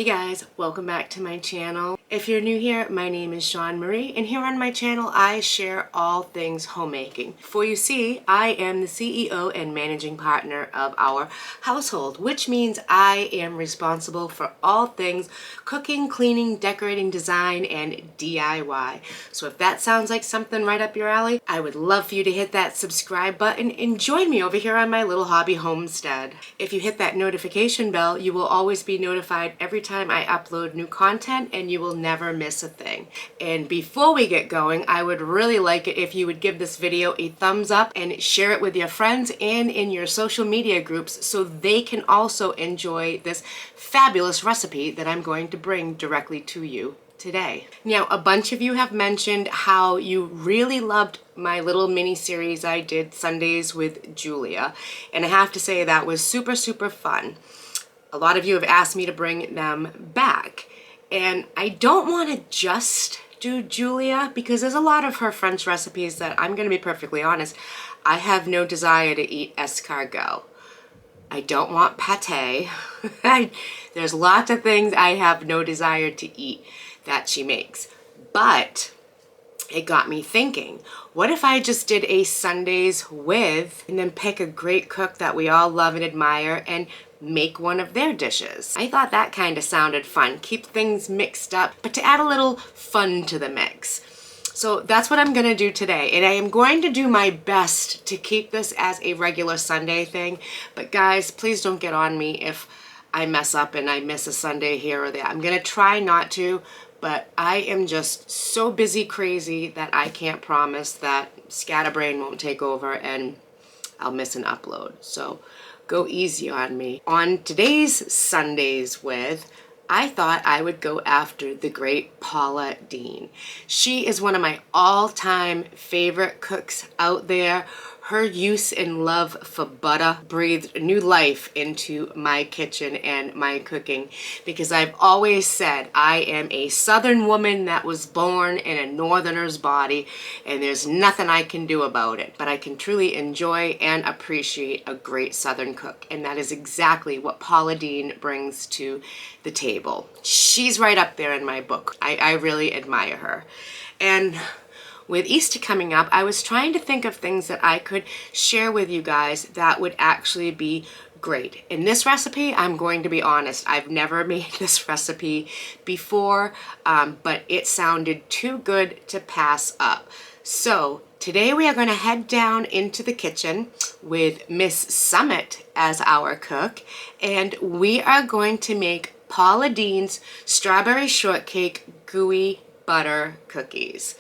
Hey guys, welcome back to my channel. If you're new here, my name is Shawn Marie, and here on my channel I share all things homemaking. For you see, I am the CEO and managing partner of our household, which means I am responsible for all things cooking, cleaning, decorating, design, and DIY. So if that sounds like something right up your alley, I would love for you to hit that subscribe button and join me over here on my little hobby homestead. If you hit that notification bell, you will always be notified every time I upload new content, and you will never miss a thing. And before we get going, I would really like it if you would give this video a thumbs up and share it with your friends and in your social media groups so they can also enjoy this fabulous recipe that I'm going to bring directly to you today. Now, a bunch of you have mentioned how you really loved my little mini series I did Sundays with Julia, and I have to say that was super fun. A lot of you have asked me to bring them back, and I don't want to just do Julia because there's a lot of her French recipes that, I'm going to be perfectly honest, I have no desire to eat escargot. I don't want pate. There's lots of things I have no desire to eat that she makes. But it got me thinking, what if I just did a Sundays with, and then pick a great cook that we all love and admire and make one of their dishes? I thought that kind of sounded fun. Keep things mixed up, but to add a little fun to the mix. So that's what I'm gonna do today, and I am going to do my best to keep this as a regular Sunday thing. But guys, please don't get on me if I mess up and I miss a Sunday here or there. I'm gonna try not to, but I am just so busy crazy that I can't promise that scatterbrain won't take over and I'll miss an upload. So go easy on me. On today's Sundays with, I thought I would go after the great Paula Deen. She is one of my all-time favorite cooks out there. Her use and love for butter breathed new life into my kitchen and my cooking, because I've always said I am a Southern woman that was born in a Northerner's body, and there's nothing I can do about it. But I can truly enjoy and appreciate a great Southern cook, and that is exactly what Paula Deen brings to the table. She's right up there in my book. I really admire her. And with Easter coming up, I was trying to think of things that I could share with you guys that would actually be great. In this recipe, I'm going to be honest, I've never made this recipe before, but it sounded too good to pass up. So today we are going to head down into the kitchen with Miss Summit as our cook, and we are going to make Paula Deen's strawberry shortcake gooey butter cookies.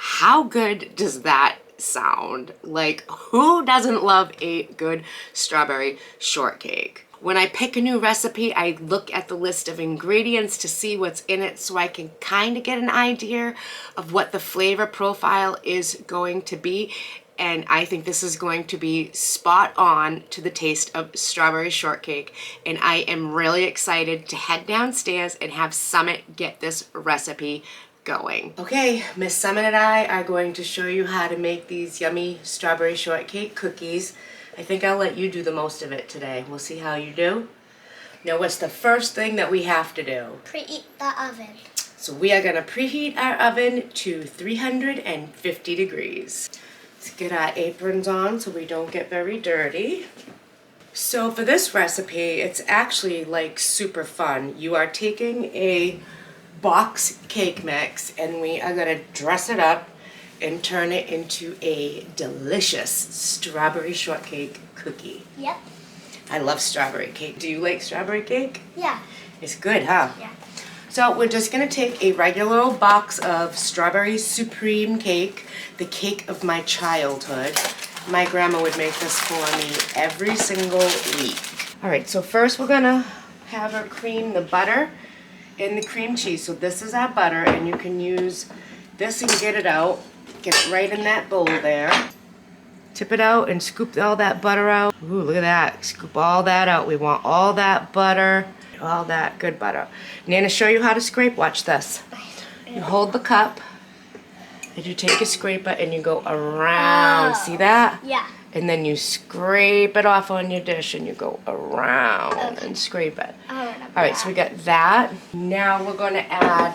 How good does that sound? Like, who doesn't love a good strawberry shortcake? When I pick a new recipe, I look at the list of ingredients to see what's in it so I can kind of get an idea of what the flavor profile is going to be. And I think this is going to be spot on to the taste of strawberry shortcake. And I am really excited to head downstairs and have Summit get this recipe going. Okay, Miss Summit and I are going to show you how to make these yummy strawberry shortcake cookies. I think I'll let you do the most of it today. We'll see how you do. Now, what's the first thing that we have to do? Preheat the oven. So we are gonna preheat our oven to 350 degrees. Let's get our aprons on so we don't get very dirty. So for this recipe, it's actually like super fun. You are taking a box cake mix, and we are going to dress it up and turn it into a delicious strawberry shortcake cookie. Yep. I love strawberry cake. Do you like strawberry cake? Yeah. It's good, huh? Yeah. So we're just going to take a regular old box of strawberry supreme cake, the cake of my childhood. My grandma would make this for me every single week. All right, so first we're going to have her cream the butter and the cream cheese. So this is our butter, and you can use this and get it out. Get it right in that bowl there. Tip it out and scoop all that butter out. Ooh, look at that. Scoop all that out. We want all that butter, all that good butter. Nana, show you how to scrape. Watch this. You hold the cup, and you take a scraper and you go around. See that? Yeah. and then you scrape it off on your dish and you go around and scrape it. All right, so we got that. Now we're going to add,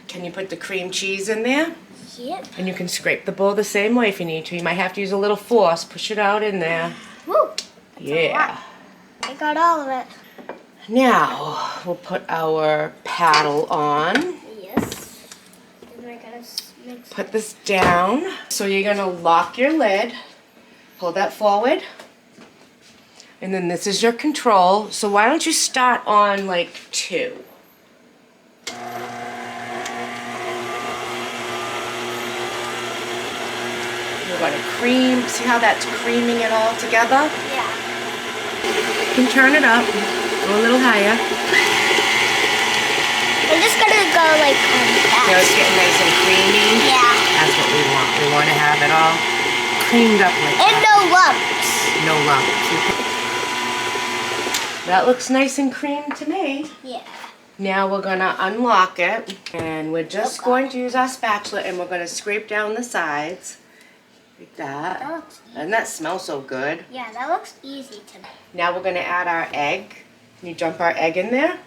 can you put the cream cheese in there? Yep. And you can scrape the bowl the same way if you need to. You might have to use a little force. Push it out in there. Woo! Yeah. I got all of it. Now we'll put our paddle on. Yes. And we're gonna mix. Put this down. So you're gonna lock your lid. Pull that forward. And then this is your control. So why don't you start on like 2? We're gonna cream. See how that's creaming it all together? Yeah. You can turn it up. Go a little higher. I'm just gonna go like that. Now it's getting nice and creamy. Yeah. That's what we want. We want to have it all creamed up like And that. no lumps. No lumps. That looks nice and creamy to me. Yeah. Now we're going to unlock it. And we're just going to use our spatula and we're going to scrape down the sides. Like that. That looks easy. Doesn't that smell so good? Yeah, that looks easy to me. Now we're going to add our egg. Can you dump our egg in there?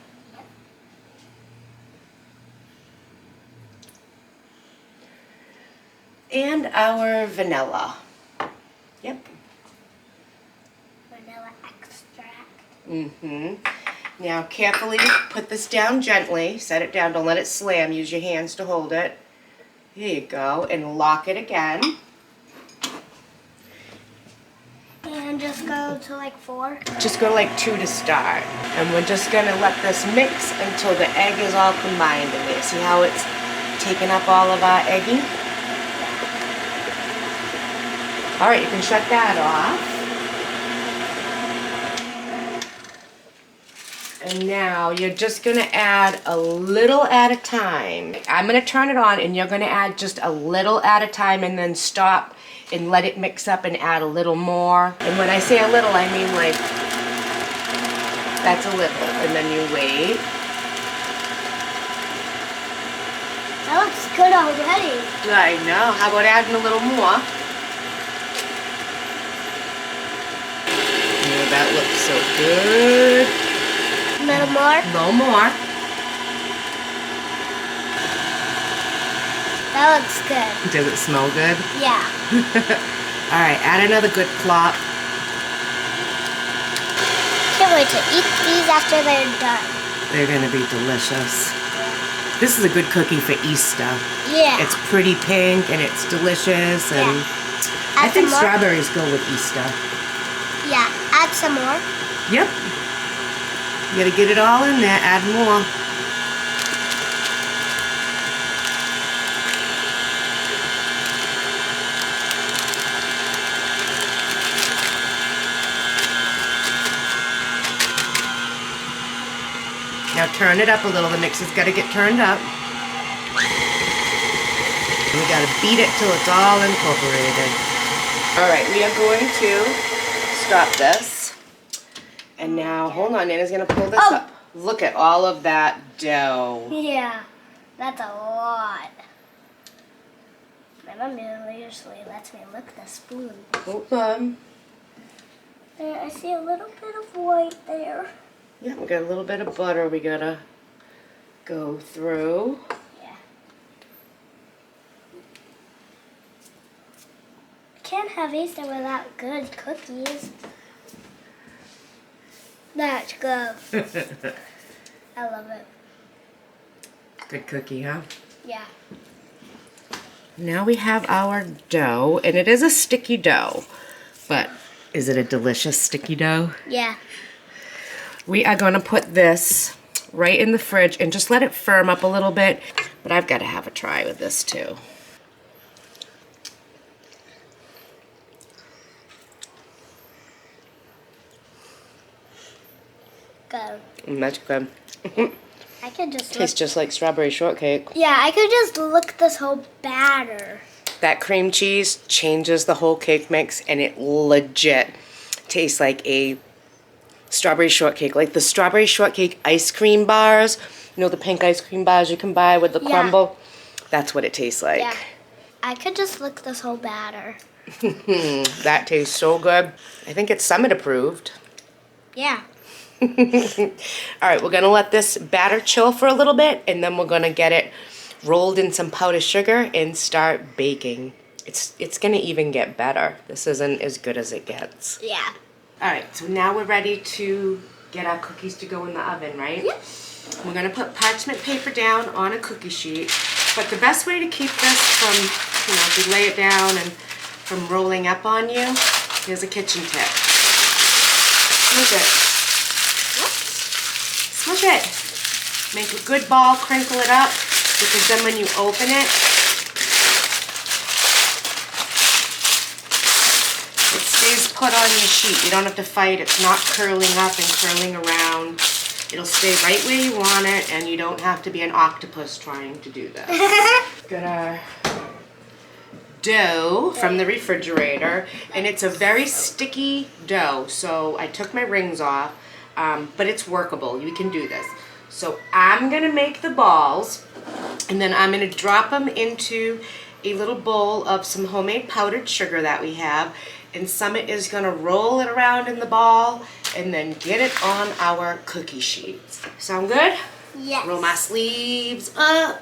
And our vanilla. Yep. Vanilla extract. Mm-hmm. Now carefully put this down gently. Set it down. Don't let it slam. Use your hands to hold it. There you go. And lock it again. And just go to like 4. Just go like 2 to start. And we're just going to let this mix until the egg is all combined in there. See how it's taking up all of our eggie? All right, you can shut that off. And now you're just going to add a little at a time. I'm going to turn it on and you're going to add just a little at a time and then stop and let it mix up and add a little more. And when I say a little, I mean like, that's a little. And then you wait. That looks good already. I know. How about adding a little more? Oh, that looks so good. A little more? A little more. That looks good. Does it smell good? Yeah. All right, add another good plop. Can't wait to eat these after they're done. They're gonna be delicious. This is a good cookie for Easter. Yeah. It's pretty pink and it's delicious and Yeah. I think some more? strawberries go with Easter. Yeah. Add some more. Yep. You gotta get it all in there, add more. Now turn it up a little. The mix has got to get turned up. And we got to beat it till it's all incorporated. All right, we are going to stop this. And now, hold on, Nana's going to pull this up. Look at all of that dough. Yeah. That's a lot. My mom usually lets me lick the spoon. Hold on. There, I see a little bit of white there. Yeah, we got a little bit of butter we got to go through. Yeah. Can't have Easter without good cookies. Let's go. I love it. Good cookie, huh? Yeah. Now we have our dough, and it is a sticky dough, but is it a delicious sticky dough? Yeah. We are going to put this right in the fridge and just let it firm up a little bit, but I've got to have a try with this too. Go. That's good. I could just Tastes just like strawberry shortcake. Yeah, I could just lick this whole batter. That cream cheese changes the whole cake mix, and it legit tastes like a strawberry shortcake. Like the strawberry shortcake ice cream bars. You know the pink ice cream bars you can buy with the crumble? That's what it tastes like. Yeah. I could just lick this whole batter. That tastes so good. I think it's Summit approved. Yeah. All right, we're gonna let this batter chill for a little bit, and then we're gonna get it rolled in some powdered sugar and start baking. It's gonna even get better. This isn't as good as it gets. Yeah. All right, so now we're ready to get our cookies to go in the oven, right? Yep. We're gonna put parchment paper down on a cookie sheet, but the best way to keep this from, if you lay it down and from rolling up on you, here's a kitchen tip. Smush it. Smush it. Make a good ball, crinkle it up, because then when you open it, it stays put on your sheet. You don't have to fight. It's not curling up and curling around. It'll stay right where you want it, and you don't have to be an octopus trying to do this. Got our dough from the refrigerator, and it's a very sticky dough, so I took my rings off, but it's workable. You can do this. So I'm gonna make the balls, and then I'm gonna drop them into a little bowl of some homemade powdered sugar that we have, and Summit is gonna roll it around in the ball and then get it on our cookie sheets. Sound good? Yes. Roll my sleeves up.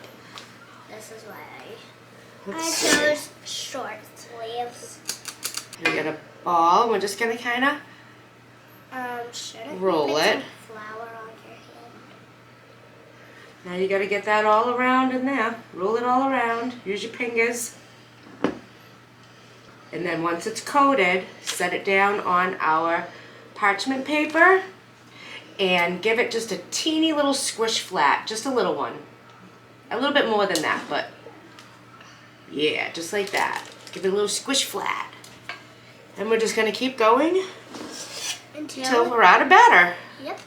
This is why Let's I see. chose short sleeves. We got a ball. We're just gonna kind of Should I roll put it. some flour on your hand? Now you gotta get that all around in there. Roll it all around. Use your fingers. And then once it's coated, set it down on our parchment paper and give it just a teeny little squish flat, just a little one. A little bit more than that, but yeah, just like that. Give it a little squish flat. And we're just gonna keep going until we're out of batter. Yep.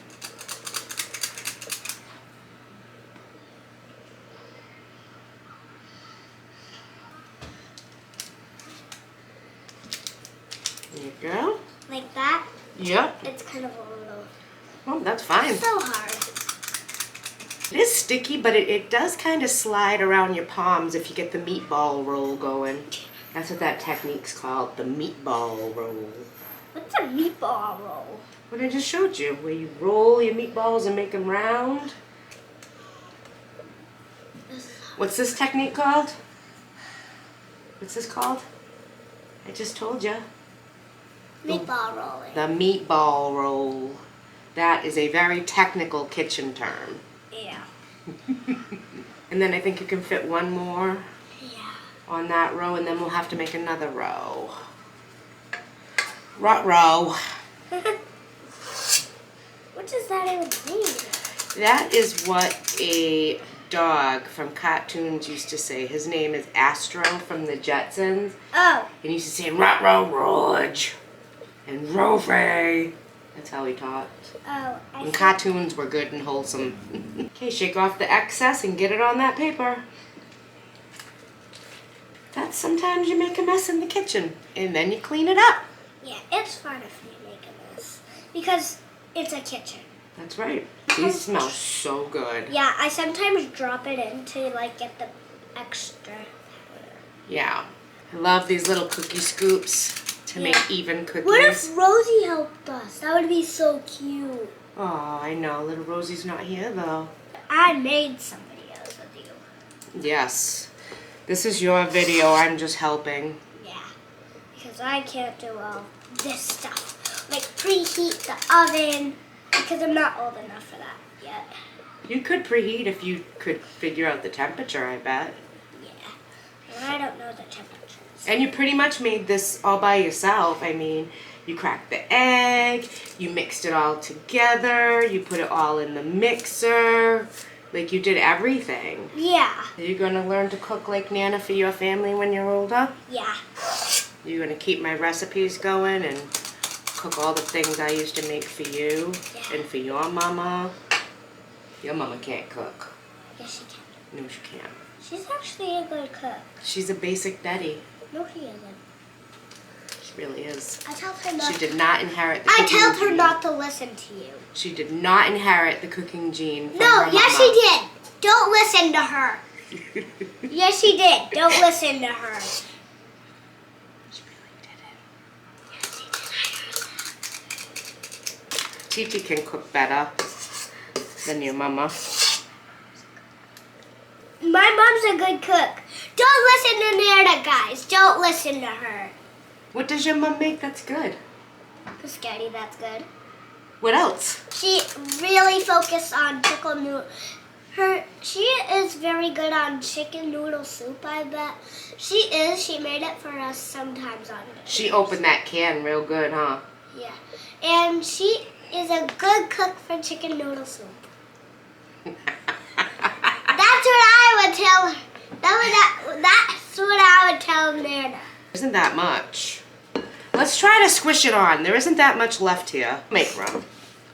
There you go. Like that. Yep. It's kind of a little. Oh, that's fine. It's so hard. It is sticky, but it does kind of slide around your palms if you get the meatball roll going. That's what that technique's called, the meatball roll. What's a meatball roll? What I just showed you, where you roll your meatballs and make them round. What's this technique called? What's this called? I just told you. Meatball rolling. The meatball roll. That is a very technical kitchen term. Yeah. And then I think you can fit one more Yeah. on that row, and then we'll have to make another row. Row. What does that even mean? That is what a dog from cartoons used to say. His name is Astro from the Jetsons. Oh. And he used to say, row, Rog. And Rover. That's how he talked. Oh. And cartoons were good and wholesome. Okay, shake off the excess and get it on that paper. That's sometimes you make a mess in the kitchen and then you clean it up. Yeah, it's fun if you make a mess because it's a kitchen. That's right. These smell so good. Yeah, I sometimes drop it in to like get the extra. Yeah. I love these little cookie scoops to make even cookies. What if Rosie helped us? That would be so cute. Oh, I know. Little Rosie's not here though. I made some videos with you. Yes. This is your video. I'm just helping. Yeah, because I can't do all this stuff. Like preheat the oven because I'm not old enough for that yet. You could preheat if you could figure out the temperature, I bet. Yeah, and I don't know the temperatures. And you pretty much made this all by yourself. I mean, you cracked the egg, you mixed it all together, you put it all in the mixer. Like you did everything. Yeah. Are you going to learn to cook like Nana for your family when you're older? Yeah. You're going to keep my recipes going and cook all the things I used to make for you and for your mama. Your mama can't cook. Yes, she can. No, she can't. She's actually a good cook. She's a basic Betty. No, she isn't. She really is. I tell her not. She did not inherit the I cooking tell her gene. not to listen to you. She did not inherit the cooking gene from No, her yes mama. she did. Don't listen to her. Yes she did. Don't listen to her. She really See if you can cook better than your mama. My mom's a good cook. Don't listen to Nana, guys. Don't listen to her. What does your mom make that's good? Spaghetti, that's good. What else? She really focused on chicken noodle. She is very good on chicken noodle soup, I bet. She is. She made it for us sometimes on it. She opened that can real good, huh? Yeah. And she is a good cook for chicken noodle soup. That's what I would tell her. That's what I would tell Nana. Isn't that much? Let's try to squish it on. There isn't that much left here. Make room.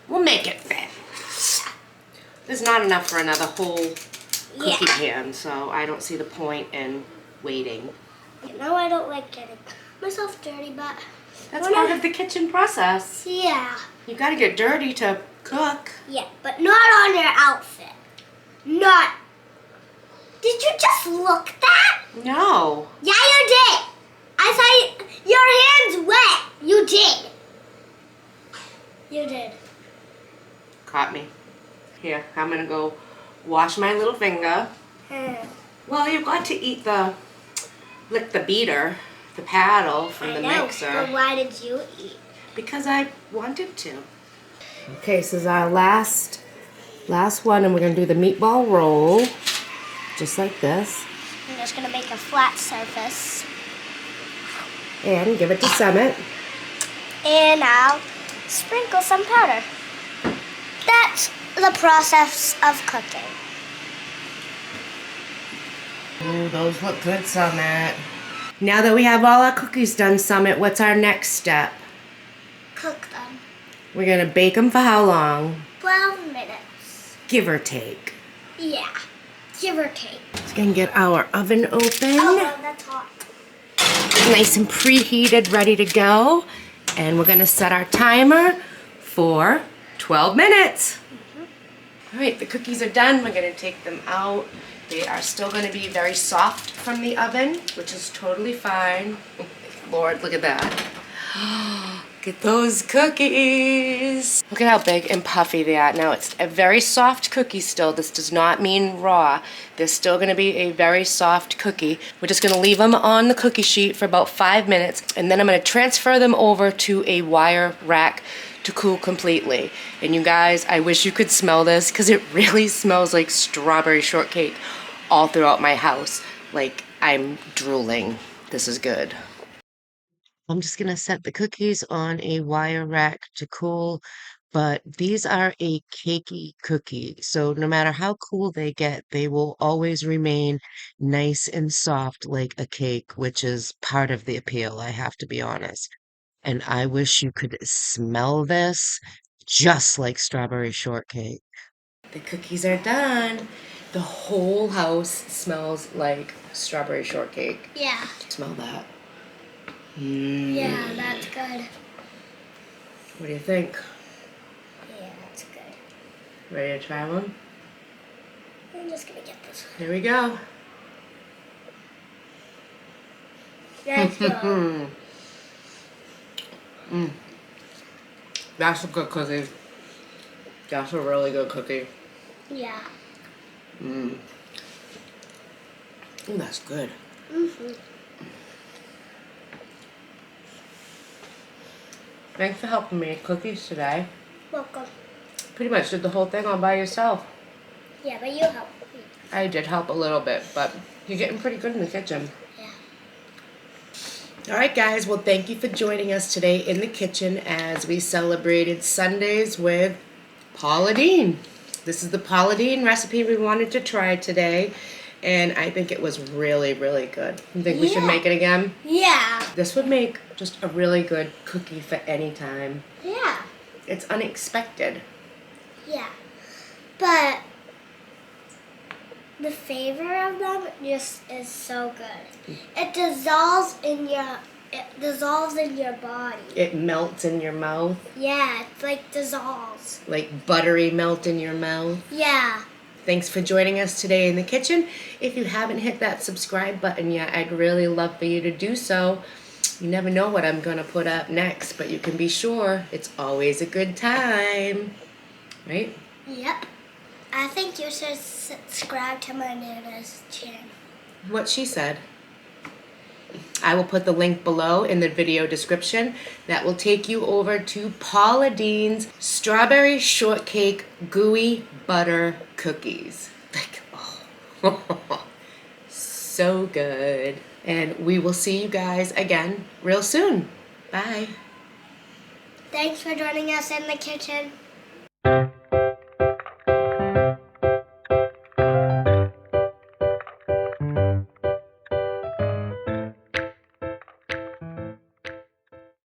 We'll make it fit. There's not enough for another whole cookie pan, so I don't see the point in waiting. You know, I don't like getting myself dirty, but... That's part of the kitchen process. Yeah. You gotta get dirty to cook. Yeah, but not on your outfit. Not... Did you just look that? No. Yeah, you did. I saw your hands wet. You did. You did. Caught me. Here, I'm gonna go wash my little finger. Well, you've got to lick the beater, the paddle from the mixer. But why did you eat? Because I wanted to. Okay, so this is our last one, and we're gonna do the meatball roll, just like this. I'm just gonna make a flat surface. And give it to Summit. And I'll sprinkle some powder. That's the process of cooking. Oh, those look good, Summit. Now that we have all our cookies done, Summit, what's our next step? Cook them. We're gonna bake them for how long? 12 minutes. Give or take. Yeah, give or take. Let's go and get our oven open. Oh, well, that's hot. Nice and preheated, ready to go. And we're gonna set our timer for 12 minutes. All right, the cookies are done. We're gonna take them out. They are still gonna be very soft from the oven, which is totally fine. Lord, look at that. Look at those cookies. Look at how big and puffy they are. Now, it's a very soft cookie still. This does not mean raw. They're still gonna be a very soft cookie. We're just gonna leave them on the cookie sheet for about 5 minutes, and then I'm gonna transfer them over to a wire rack to cool completely. And you guys, I wish you could smell this, because it really smells like strawberry shortcake all throughout my house. Like, I'm drooling. This is good. I'm just gonna set the cookies on a wire rack to cool, but these are a cakey cookie. So no matter how cool they get, they will always remain nice and soft like a cake, which is part of the appeal, I have to be honest. And I wish you could smell this just like strawberry shortcake. The cookies are done. The whole house smells like strawberry shortcake. Yeah. Smell that. Yeah, that's good. What do you think? Yeah, that's good. Ready to try one? I'm just gonna get this. Here we go. That's good. That's a good cookie. That's a really good cookie. Yeah. Ooh, that's good. Thanks for helping me make cookies today. Welcome. Pretty much did the whole thing all by yourself. Yeah, but you helped me. I did help a little bit, but you're getting pretty good in the kitchen. Yeah. All right, guys. Well, thank you for joining us today in the kitchen as we celebrated Sundays with Paula Deen. This is the Paula Deen recipe we wanted to try today, and I think it was really, really good. You think we should make it again? Yeah. This would make just a really good cookie for any time. Yeah. It's unexpected. Yeah. But the flavor of them just is so good. It dissolves in your body. It melts in your mouth. Yeah, it's like dissolves. Like buttery melt in your mouth. Yeah. Thanks for joining us today in the kitchen. If you haven't hit that subscribe button yet, I'd really love for you to do so. You never know what I'm gonna put up next, but you can be sure it's always a good time, right? Yep. I think you should subscribe to my Nana's channel. What she said. I will put the link below in the video description. That will take you over to Paula Deen's Strawberry Shortcake Gooey Butter Cookies. Like, oh, so good. And we will see you guys again real soon. Bye. Thanks for joining us in the kitchen.